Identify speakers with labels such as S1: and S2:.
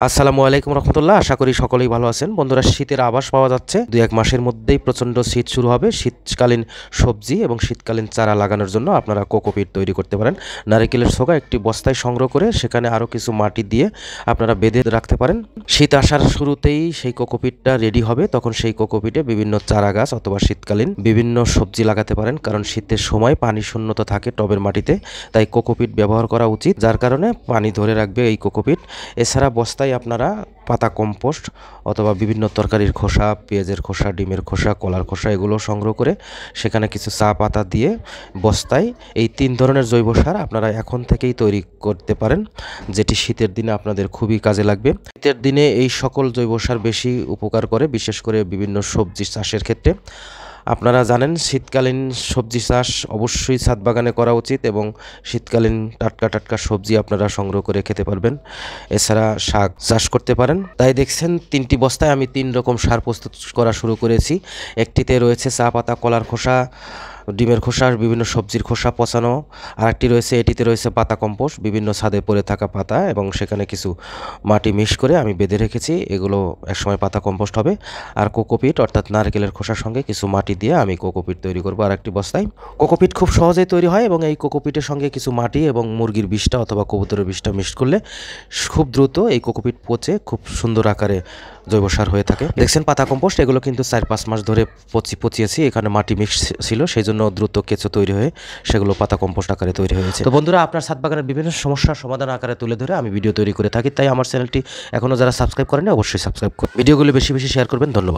S1: আসসালামু আলাইকুম রহমতুল্লাহ। আশা করি সকলেই ভালো আছেন। বন্ধুরা, শীতের আভাস পাওয়া যাচ্ছে। ২-১ মাসের মধ্যেই প্রচণ্ড শীত শুরু হবে। শীতকালীন সবজি এবং শীতকালীন চারা লাগানোর জন্য আপনারা কোকোপিট তৈরি করতে পারেন। নারিকেলের ছোকা একটি বস্তায় সংগ্রহ করে সেখানে আরও কিছু মাটি দিয়ে আপনারা বেঁধে রাখতে পারেন। শীত আসার শুরুতেই সেই কোকোপিটটা রেডি হবে। তখন সেই কোকোপিটে বিভিন্ন চারা গাছ অথবা শীতকালীন বিভিন্ন সবজি লাগাতে পারেন, কারণ শীতের সময় পানি শূন্যতা থাকে টবের মাটিতে, তাই কোকোপিট ব্যবহার করা উচিত, যার কারণে পানি ধরে রাখবে এই কোকোপিট। এছাড়া বস্তায় আপনারা পাতা কম্পোস্ট অথবা বিভিন্ন তরকারির খোসা, পেঁয়াজের খোসা, ডিমের খোসা, কলার খোসা এগুলো সংগ্রহ করে সেখানে কিছু চা পাতা দিয়ে বস্তায় এই ৩ ধরনের জৈব সার আপনারা এখন থেকেই তৈরি করতে পারেন, যেটি শীতের দিনে আপনাদের খুবই কাজে লাগবে। শীতের দিনে এই সকল জৈব সার বেশি উপকার করে, বিশেষ করে বিভিন্ন সবজি চাষের ক্ষেত্রে। আপনারা জানেন শীতকালীন সবজি চাষ অবশ্যই ছাদ বাগানে করা উচিত এবং শীতকালীন টাটকা টাটকা সবজি আপনারা সংগ্রহ করে খেতে পারবেন। এছাড়া শাক চাষ করতে পারেন। তাই দেখছেন ৩টি বস্তায় আমি ৩ রকম সার প্রস্তুত করা শুরু করেছি। একটিতে রয়েছে চা পাতা, কলার খোসা, ডিমের খোসা, বিভিন্ন সবজির খোসা পচানো। আরেকটি রয়েছে, এটিতে রয়েছে পাতা কম্পোস্ট, বিভিন্ন ছাদে পড়ে থাকা পাতা, এবং সেখানে কিছু মাটি মিক্স করে আমি বেঁধে রেখেছি। এগুলো একসময় পাতা কম্পোস্ট হবে। আর কোকোপিট অর্থাৎ নারকেলের খোসার সঙ্গে কিছু মাটি দিয়ে আমি কোকোপিট তৈরি করবো আরেকটি বস্তায়। কোকোপিট খুব সহজেই তৈরি হয় এবং এই কোকোপিটের সঙ্গে কিছু মাটি এবং মুরগির বিষটা অথবা কবুতরের বিষটা মিক্স করলে খুব দ্রুত এই কোকোপিট পচে খুব সুন্দর আকারে জৈব সার হয়ে থাকে। দেখছেন পাতা কম্পোস্ট, এগুলো কিন্তু ৪-৫ মাস ধরে পচিয়েছি। এখানে মাটি মিক্স ছিল, সেই জন্য দ্রুত কেঁচো তৈরি হয়ে সেগুলো পাতা কম্পোস্ট আকারে তৈরি হয়েছে। তো বন্ধুরা, আপনার ছাদ বাগানের বিভিন্ন সমস্যার সমাধান আকারে তুলে ধরে আমি ভিডিও তৈরি করে থাকি, তাই আমার চ্যানেলটি এখনও যারা সাবস্ক্রাইব করেনি অবশ্যই সাবস্ক্রাইব করুন। ভিডিওগুলো বেশি বেশি শেয়ার করবেন। ধন্যবাদ।